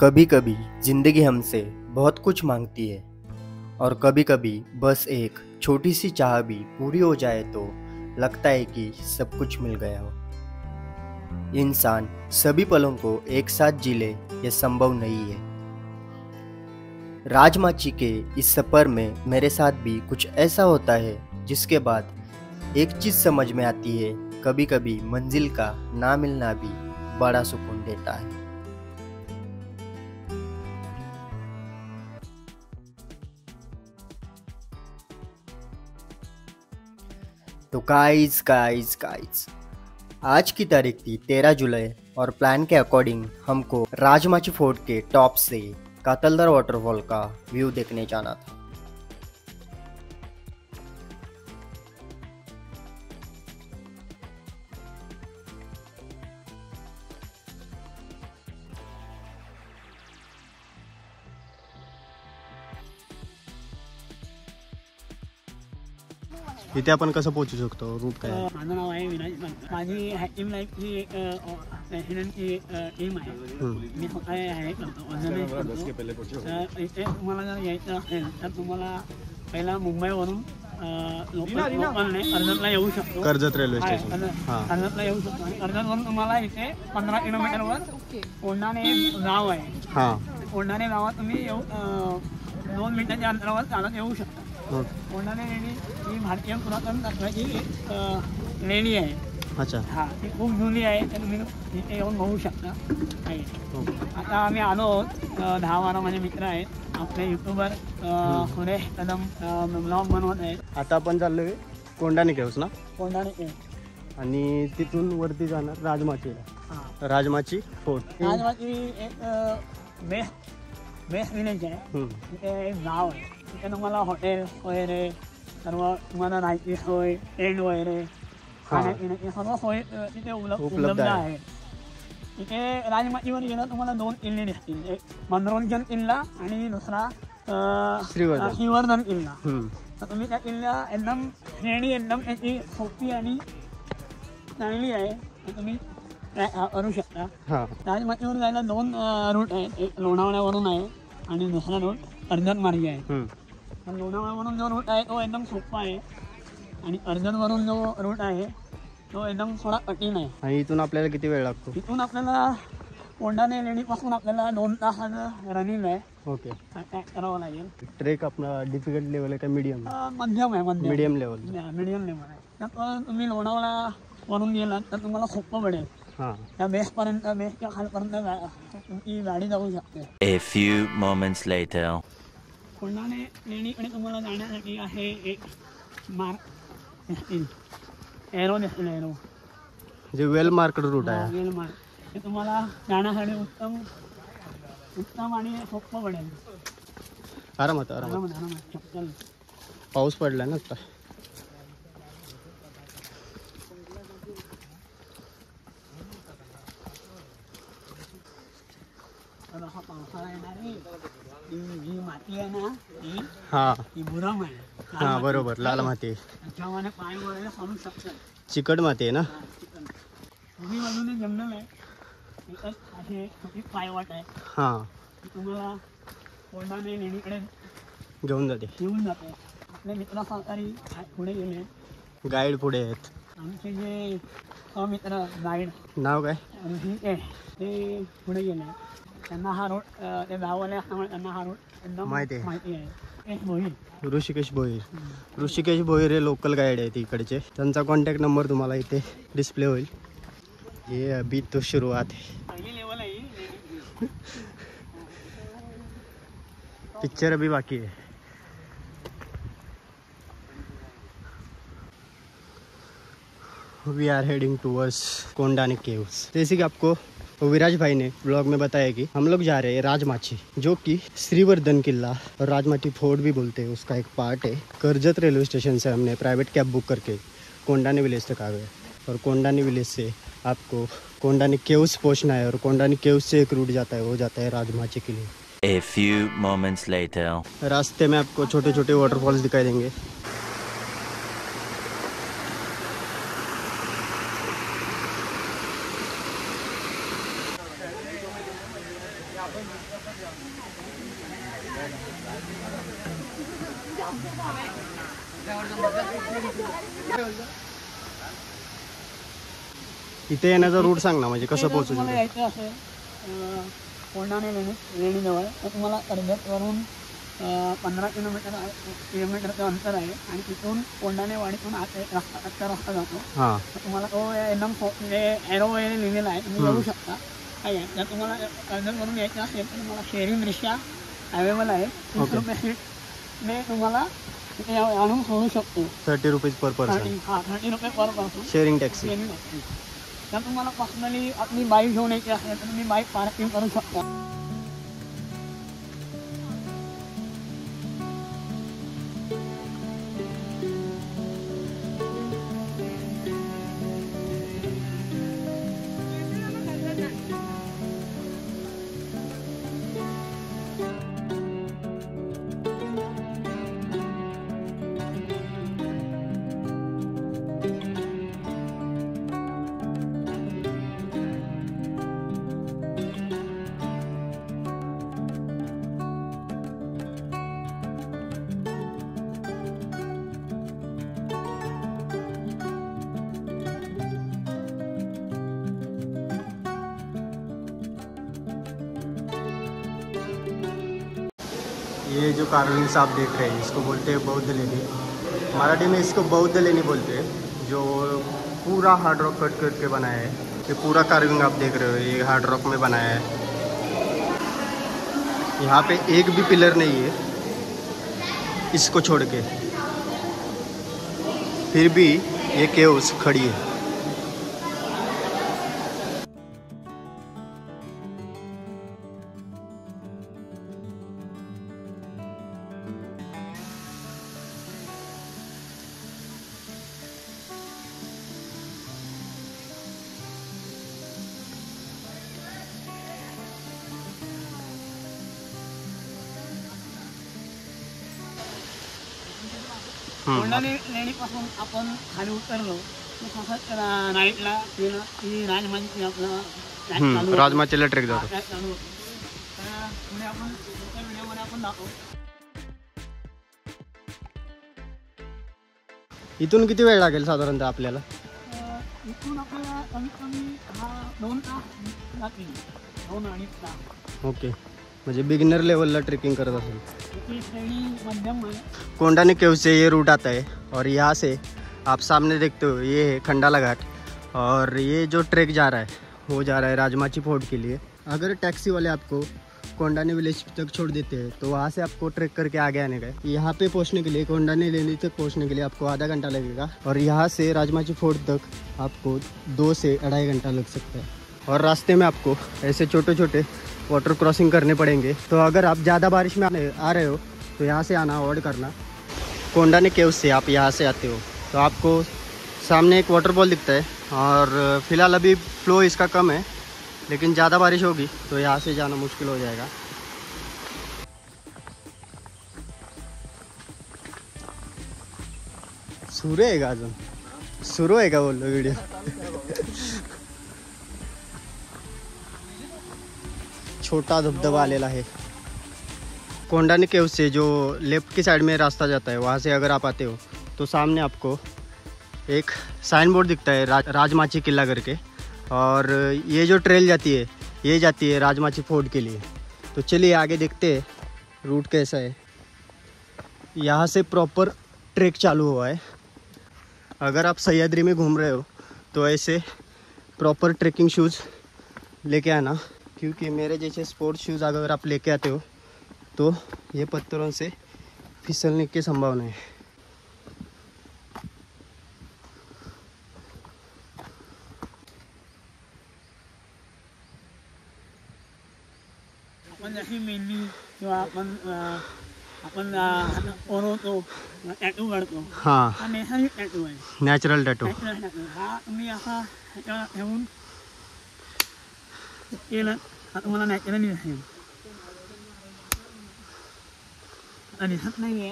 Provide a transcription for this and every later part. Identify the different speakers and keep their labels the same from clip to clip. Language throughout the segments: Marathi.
Speaker 1: कभी कभी जिंदगी हमसे बहुत कुछ मांगती है और कभी कभी बस एक छोटी सी चाह भी पूरी हो जाए तो लगता है कि सब कुछ मिल गया हो। इंसान सभी पलों को एक साथ जी ले यह संभव नहीं है। राजमाची के इस सफर में मेरे साथ भी कुछ ऐसा होता है जिसके बाद एक चीज समझ में आती है, कभी कभी मंजिल का ना मिलना भी बड़ा सुकून देता है। तो गाइस आज की तारीख थी 13 जुलाई और प्लान के अकॉर्डिंग हमको राजमाची फोर्ट के टॉप से कातलदार वाटरफॉल का व्यू देखने जाना था।
Speaker 2: इथे आपण कसं पोहोचू शकतो? रूट काय आहे?
Speaker 3: माझं नाव आहे विनाश. माझी हॅकिंग लाईफची एक प्रेसिडेंटची टीम आहे. मी स्वतः आहे करतो. इथे तुम्हाला जर यायचं असेल तर तुम्हाला पहिला मुंबईवरून लोकलने कर्जतला येऊ शकतो.
Speaker 2: Karjat railway station.
Speaker 3: कर्जतला येऊ शकतो आणि कर्जतवरून तुम्हाला इथे 15 किलोमीटरवर कोंढाणे एक गाव आहे. कोंढाणे गावात तुम्ही 2 मिनिटांच्या अंतरावर चालत येऊ शकता. कोंढाणे लेणी ही भारतीय पुरातन तत्वाची एक लेणी आहे.
Speaker 2: अच्छा.
Speaker 3: हा, ती खूप जुनी आहे, तर तुम्ही इथे येऊन बघू शकता. आता आम्ही आलो आहोत. 10-12 माझे मित्र आहेत, आपले युट्यूबर सुरेश कदम ब्लॉग बनवत आहेत.
Speaker 2: आता आपण चाललोय कोंढाणे केव्स ना?
Speaker 3: कोंढाणे
Speaker 2: आणि तिथून वरती जाणार राजमाचीला. राजमाची फोर्ट.
Speaker 3: राजमाची एक बेस्ट विलेज आहे. तिथे एक गाव आहे. तिथे तुम्हाला हॉटेल वगैरे सर्व, तुम्हाला राहायची सोय, टेंट वगैरे, खाण्यापिण्याची सर्व सोय तिथे उपलब्ध आहे. तिथे राजमाचीवर गेलं तुम्हाला 2 किल्ले दिसतील. एक मनोरंजन किल्ला आणि दुसरा श्रीवर्धन किल्ला. तर तुम्ही त्या किल्ला एकदम श्रेणी एकदम त्याची सोपी आणि चांगली आहे, तर तुम्ही करू शकता. राजमाचीवर जायला 2 रूट आहेत. एक लोणावळ्यावरून आहे आणि दुसरा रूट कर्जत मार्गे आहे. लोणावळ्यावरून जो रूट आहे तो एकदम सोपा आहे आणि कर्जतवरून जो रूट आहे तो एकदम थोडा कठीण आहे.
Speaker 2: आणि इथून आपल्याला किती वेळ लागतो?
Speaker 3: इथून आपल्याला कोंढाणे लेणीपासून आपल्याला 2 तासाचं रनिंग आहे.
Speaker 2: ओके.
Speaker 3: करावं लागेल.
Speaker 2: ट्रेक आपला डिफिकल्ट लेवल आहे का मीडियम?
Speaker 3: मध्यम आहे.
Speaker 2: Medium level.
Speaker 3: मीडियम लेवल आहे. तर तुम्ही लोणावळ्यावरून गेलात तर तुम्हाला सोपं पडेल. त्या बेसपर्यंत, बेसच्या खालपर्यंत तुमची गाडी जाऊ शकते.
Speaker 4: A few moments later.
Speaker 3: Kondhane लेणीकडे तुम्हाला जाण्यासाठी आहे एक मार्ग दिसतील, एरो दिसतील. एरो
Speaker 2: जे वेल मार्कड रूट आहे.
Speaker 3: वेल मार्क हे तुम्हाला जाण्यासाठी उत्तम आणि सोपं पडेल.
Speaker 2: आरामात.
Speaker 3: चप्पल.
Speaker 2: पाऊस पडला ना आता.
Speaker 3: पावसाळा येणार आहे. ही माती आहे ना, ही बुरम आहे.
Speaker 2: बरोबर. लाल माती.
Speaker 3: त्याच्यामध्ये पाय वगैरे सोडू शकतात.
Speaker 2: चिकट माती आहे ना.
Speaker 3: दोन्ही बाजूने जंगल आहे. असे छोटी पायवाट आहे. तुम्हाला कोंढाणे लेणीकडे
Speaker 2: घेऊन जाते.
Speaker 3: आपले मित्र सहकारी पुढे गेले.
Speaker 2: गाईड पुढे आहेत.
Speaker 3: आमचे जे मित्र गाईड, नाव काय, ते पुढे गेले. त्यांना हा रोड, ते गाववाले असल्यामुळे त्यांना हा रोड एकदम माहिती आहे.
Speaker 2: ऋषिकेश भोईर हे लोकल गाईड आहेत इकडचे. त्यांचा कॉन्टॅक्ट नंबर तुम्हाला इथे डिस्प्ले होईल. ये अभी तो शुरुआत है.
Speaker 3: पहिली लेवल आहे.
Speaker 2: पिक्चर अभी बाकी है. We are heading towards Kondhane caves. जैसे कि आपको विराज भाई ने ब्लॉग में बताया कि हम लोग जा रहे हैं राजमाची, जो कि श्रीवर्धन किला और राजमाची फोर्ट भी बोलते हैं, उसका एक पार्ट है. कर्जत रेलवे स्टेशन से हमने प्राइवेट कैब बुक करके कोंढाणे विलेज तक आ गए और कोंढाणे विलेज से आपको कोंढाणे केव्स पहुंचना है और कोंढाणे केव्स से एक रूट जाता है, वो जाता है राजमाची के लिए.
Speaker 4: A few moments later.
Speaker 2: रास्ते में आपको छोटे छोटे वाटरफॉल्स दिखाई देंगे. इथे येण्याचा रूट सांग ना, म्हणजे कसं पोहोचू
Speaker 3: तुम्हाला
Speaker 2: शकतो?
Speaker 3: यायचं असेल कोंढाणे लेणीजवळ तर तुम्हाला कर्जतवरून 15 किलोमीटरचं अंतर आहे आणि तिथून कोंढाणेवाडीतून आत एक रस्ता जातो.
Speaker 2: हां
Speaker 3: तर तुम्हाला तो एकदम एरो वगैरे लिहिलेला आहे, तुम्ही येऊ शकता. काय आहे जर तुम्हाला कर्जतवरून यायचं असेल तर तुम्हाला शेअरिंग रिक्षा अवेलेबल आहे. 30 रुपये सीटने तुम्हाला तिथे आणून सोडू शकतो.
Speaker 2: 30 रुपीज पर पर्सन
Speaker 3: 30 रुपये per person
Speaker 2: sharing taxi.
Speaker 3: Sharing taxi. जर तुम्हाला पर्सनली आपली बाईक घेऊन यायची असेल तर तुम्ही बाईक पार्किंग करू शकता.
Speaker 2: ये जो कार्विंग्स आप देख रहे हैं इसको बोलते हैं बौद्ध लेनी. मराठी में इसको बौद्ध लेनी बोलते हैं. जो पूरा हार्ड रॉक कट करके बनाया है, ये पूरा कार्विंग आप देख रहे हो, ये हार्ड रॉक में बनाया है. यहाँ पे एक भी पिलर नहीं है इसको छोड़ के, फिर भी ये केव्स खड़ी है.
Speaker 3: कोंढाणे लेणीपासून आपण खाली उतरलो तर तसंच नाईटला की राजमांची आपला
Speaker 2: राजमाचीला ट्रेक जातो.
Speaker 3: चालू होतो. तर पुढे आपण पुढच्या व्हिडिओमध्ये आपण दाखवू.
Speaker 2: इथून किती वेळ लागेल साधारणतः आपल्याला?
Speaker 3: इथून आपल्याला कमीत कमी 2 तास लागतील, 2-2.5 तास.
Speaker 2: ओके, म्हणजे बिगिनर लेवलला ट्रेकिंग करत असेल.
Speaker 3: इथली श्रेणी मध्यम आहे.
Speaker 2: कोंडाने केव से ये रूट आता है और यहाँ से आप सामने देखते हो ये है खंडाला घाट, और ये जो ट्रैक जा रहा है वो जा रहा है राजमाची फोर्ट के लिए. अगर टैक्सी वाले आपको कोंडाने विलेज तक छोड़ देते हैं तो वहाँ से आपको ट्रैक करके आगे आने का है. यहाँ पे पहुँचने के लिए, कोंडाने लेनी तक पहुँचने के लिए आपको आधा घंटा लगेगा, और यहाँ से राजमाची फोर्ट तक आपको 2 से 2.5 घंटा लग सकता है. और रास्ते में आपको ऐसे छोटे छोटे वाटर क्रॉसिंग करने पड़ेंगे. तो अगर आप ज़्यादा बारिश में आ रहे हो तो यहाँ से आना अवॉइड करना. कोंडाने केव से आप यहाँ से आते हो तो आपको सामने एक वाटरफॉल दिखता है, और फिलहाल अभी फ्लो इसका कम है, लेकिन ज़्यादा बारिश होगी तो यहाँ से जाना मुश्किल हो जाएगा. सुरू आहे का अजून? सुरू आहे का बोललो व्हिडिओ? छोटा धबधबा आलेला है. कोंडाने केव से जो लेफ्ट की साइड में रास्ता जाता है वहाँ से अगर आप आते हो तो सामने आपको एक साइन बोर्ड दिखता है राजमाची किला करके, और ये जो ट्रेल जाती है ये जाती है राजमाची फोर्ट के लिए. तो चलिए आगे देखते हैं रूट कैसा है. यहाँ से प्रॉपर ट्रैक चालू हुआ है. अगर आप सह्याद्री में घूम रहे हो तो ऐसे प्रॉपर ट्रैकिंग शूज़ लेके आना, क्योंकि मेरे जैसे स्पोर्ट्स शूज़ अगर आप लेके आते हो तो ये पत्थरों से फिसलने की संभावना है.
Speaker 3: आपण जशी मेंढी किंवा आपण ओरवतो, टॅटू काढतो,
Speaker 2: हाँ,
Speaker 3: हा नैसर्गिक टॅटू आहे.
Speaker 2: Natural tattoo.
Speaker 3: नॅचरल टॅटू हा तुम्ही असा ह्याच्यावर ठेवून केलं हा तुम्हाला नॅचरली दिसेल. आणि दिसत नाहीये.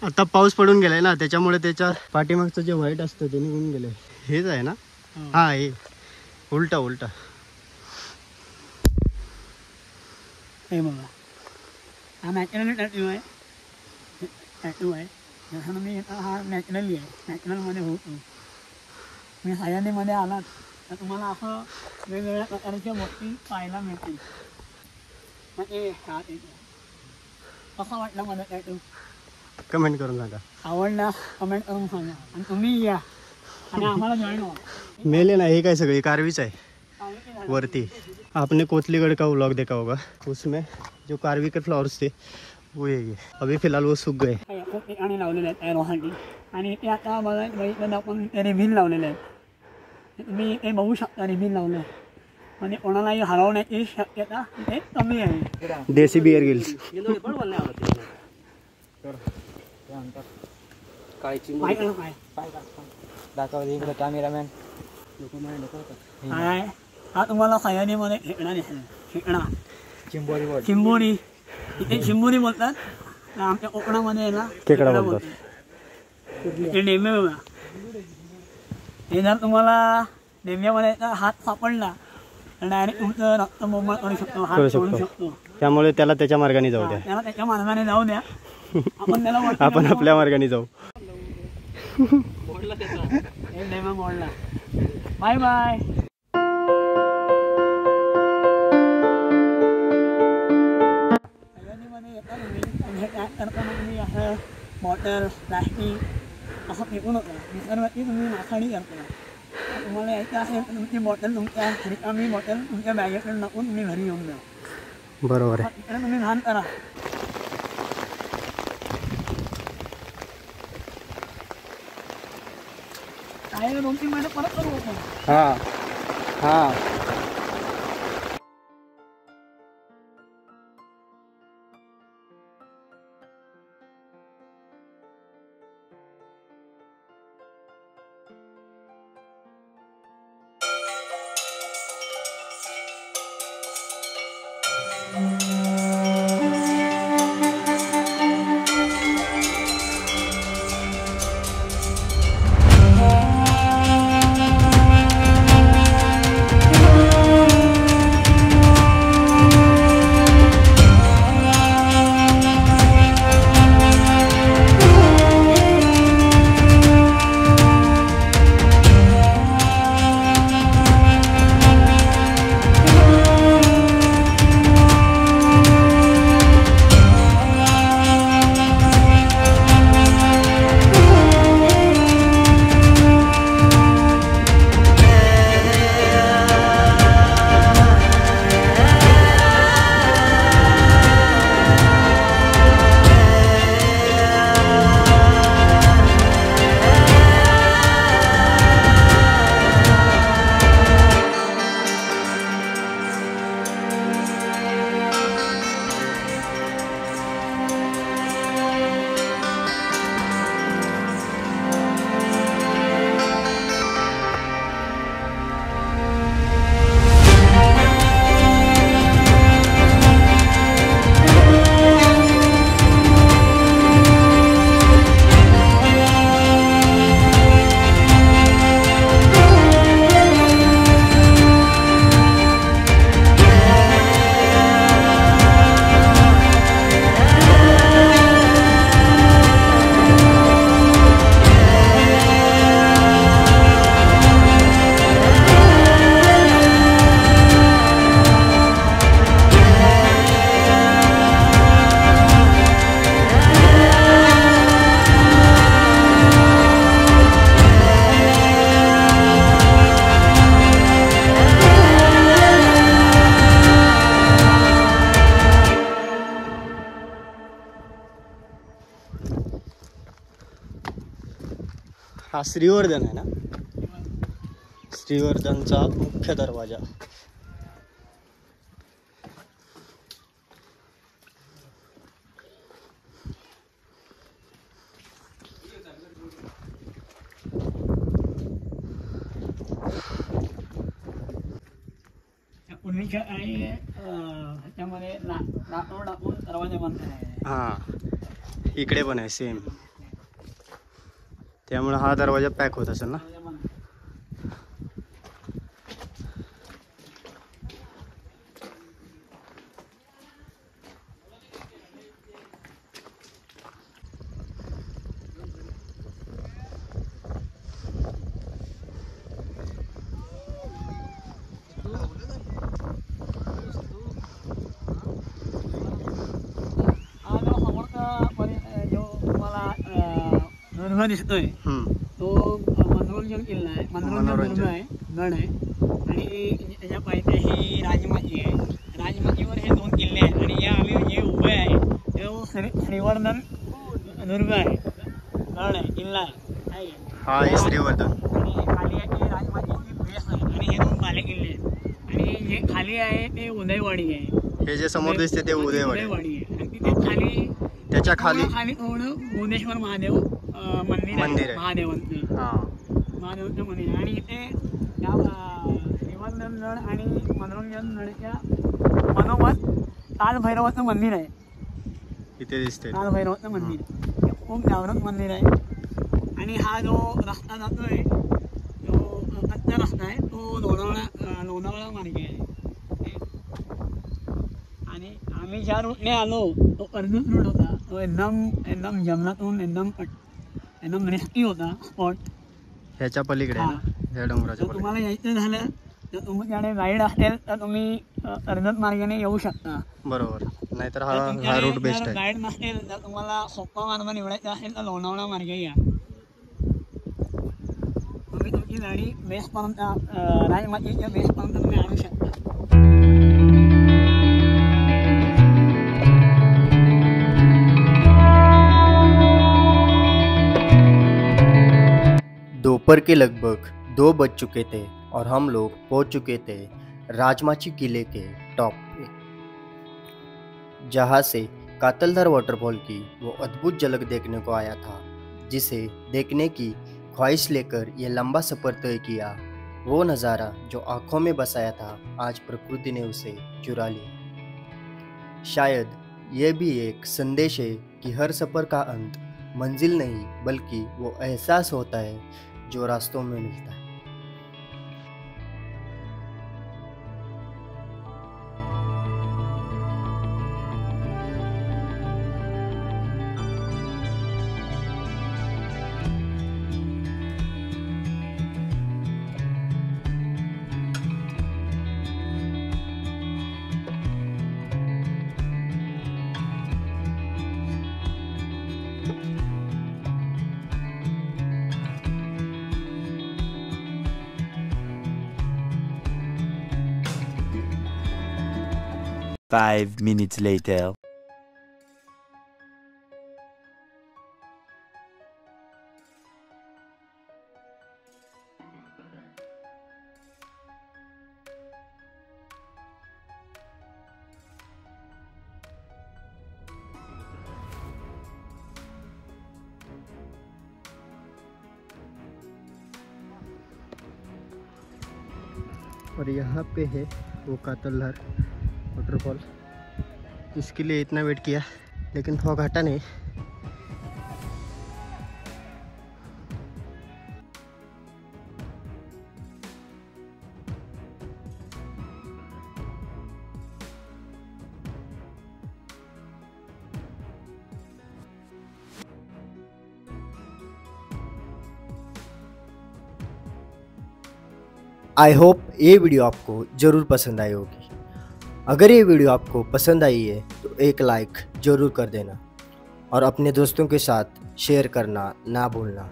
Speaker 2: आता पाऊस पडून गेलाय ना, त्याच्यामुळे त्याच्या पाठीमागचं जे व्हाईट असतं ते निघून गेलंय. हेच आहे ना? हा, हे उलटा उलटा
Speaker 3: हे बघा हा नॅचरल टॅटू आहे. टॅटू आहे जसं मी हा नॅचरली आहे. नॅचरलमध्ये होतो. मी सह्याद्रीमध्ये आलात तर तुम्हाला असं वेगवेगळ्या प्रकारच्या गोष्टी पाहायला मिळतील. म्हणजे कसा वाटला मला टॅटू
Speaker 2: कमेंट करून सांगा.
Speaker 3: आवडला कमेंट करून सांगा आणि तुम्ही या आणि आम्हाला जॉईन व्हा.
Speaker 2: मेले ना, हे काय सगळी कारवीच आहे वरती. आपने कोतलीगढ़ का व्लॉग देखा होगा, उसमें जो कारवी के फ्लावर्स थे वो ये अभी फिलहाल वो सूख गए.
Speaker 3: खूप ठिकाणी लावलेले आहेत एरोसाठी आणि ते आता बघितलं आपण ते रिबीन लावलेले आहेत. तुम्ही ते बघू शकता रिबीन लावलं म्हणजे कोणालाही हरवण्याची शक्यता ते कमी आहे.
Speaker 2: देसी बियर गिल्स.
Speaker 3: काय हा तुम्हाला सह्याद्रीमध्ये खेकडा दिसेल. खेकडा चिंबोरी. इथे चिंबोरी बोलतात. आमच्या कोकणामध्ये याला
Speaker 2: खेकडा बोलतात.
Speaker 3: हे नेमे बघा. हे जर तुम्हाला नेम्यामध्ये हात सापडला तर डायरेक्ट तुमचं रक्त मोकळं करू शकतो. हात सोडू शकतो.
Speaker 2: त्यामुळे त्याला त्याच्या मार्गाने जाऊ द्या.
Speaker 3: त्याला त्याच्या मार्गाने जाऊ द्या. आपण त्याला
Speaker 2: आपण आपल्या मार्गाने जाऊ.
Speaker 3: नेमा मोडला. Bye bye. करताना तुम्ही असं बॉटल प्लास्टिक असं फेकू नका. निसर्गाची तुम्ही नासाडी करता. तुम्हाला यायचं असेल तर तुमची बॉटल तुमच्या रिकामी बॉटल तुमच्या बॅगेकडे टाकून तुम्ही घरी येऊन द्या.
Speaker 2: बरोबर आहे.
Speaker 3: तिकडे तुम्ही घाण करा. काय 2-3 महिने परत करू आपण.
Speaker 2: हां हां. हा श्रीवर्धन आहे ना, श्रीवर्धनचा मुख्य दरवाजा.
Speaker 3: पूर्वीच्या काळी ह्याच्यामध्ये लाकूड टाकून दरवाजा बांधतात.
Speaker 2: हां, इकडे पण आहे सेम. त्यामुळे हा दरवाजा पॅक होत असेल ना.
Speaker 3: दुर्ग दिसतोय तो मनोरंजन किल्ला आहे, मनोरंजन दुर्ग आहे, गड आहे आणि त्याच्या पायथ्याशी राजमाची आहे. राजमाचीवर हे 2 किल्ले आहेत आणि या आम्ही जे उभे आहे ते श्रीवर्धन दुर्ग आहे, गड आहे, किल्ला आहे.
Speaker 2: हा आहे श्रीवर्धन
Speaker 3: आणि खाली आहे राजमाचीची बेस आहे आणि हे 2 बाले किल्ले आहेत आणि जे खाली आहे ते उदयवाडी आहे.
Speaker 2: हे जे समोर दिसते ते उदयवाडी
Speaker 3: आहे आणि तिथे खाली
Speaker 2: त्याच्या खाली
Speaker 3: थोडं भुवनेश्वर महादेव मंदिर आहे. महादेवांचं महादेवांचं मंदिर आहे आणि इथे या श्रीवर्धन गड आणि मनोरंजन गडच्या मनोमत कालभैरवाचं मंदिर आहे.
Speaker 2: इथे दिसते
Speaker 3: कालभैरवाचं मंदिर खूप जागृत मंदिर आहे आणि हा जो रस्ता जातोय तो कच्चा रस्ता आहे, तो लोणावळा मार्गे आहे आणि आम्ही ज्या रूटने आलो तो कर्जत रूट होता. तो एकदम जंगलातून एकदम रिस्की होता स्पॉट.
Speaker 2: ह्याच्या पलीकडे या डोंगराच्या
Speaker 3: तुम्हाला यायचं झालं तर तुमच्याकडे गाईड असेल तर तुम्ही कर्जत मार्गाने येऊ शकता.
Speaker 2: बरोबर, नाहीतर हा रूट बेस्ट आहे.
Speaker 3: गाईड नसेल तर तुम्हाला सोपा मार्ग निवडायचा असेल तर लोणावळा मार्गे या. तुम्ही तुमची गाडी बेसपर्यंत राजमाचीच्या बेसपर्यंत तुम्ही आणू शकता.
Speaker 1: दोपहर के लगभग 2 बज चुके थे और हम लोग पहुंच चुके थे राजमाची किले के टॉप पे, जहां से कातलधार वाटरफॉल की वो अद्भुत झलक देखने को आया था, जिसे देखने की ख्वाहिश लेकर ये लंबा सफ़र तय किया. वो नज़ारा जो आंखों में बसाया था, आज प्रकृति ने उसे चुरा लिया. शायद ये भी एक संदेश है कि हर सफ़र का अंत मंजिल नहीं बल्कि वो एहसास होता है जो रास्तों में मिलता है.
Speaker 4: Five minutes later.
Speaker 2: और यहाँ पे है वो कातलधार वाटरफॉल. इसके लिए इतना वेट किया लेकिन फॉग हटा नहीं.
Speaker 1: आई होप ये वीडियो आपको ज़रूर पसंद आई होगी. अगर ये वीडियो आपको पसंद आई है तो एक लाइक ज़रूर कर देना और अपने दोस्तों के साथ शेयर करना ना भूलना.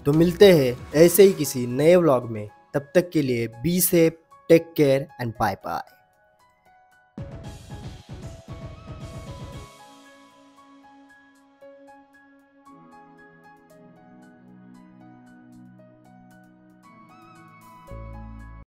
Speaker 1: तो मिलते हैं ऐसे ही किसी नए व्लॉग में. तब तक के लिए be safe, take care and bye bye.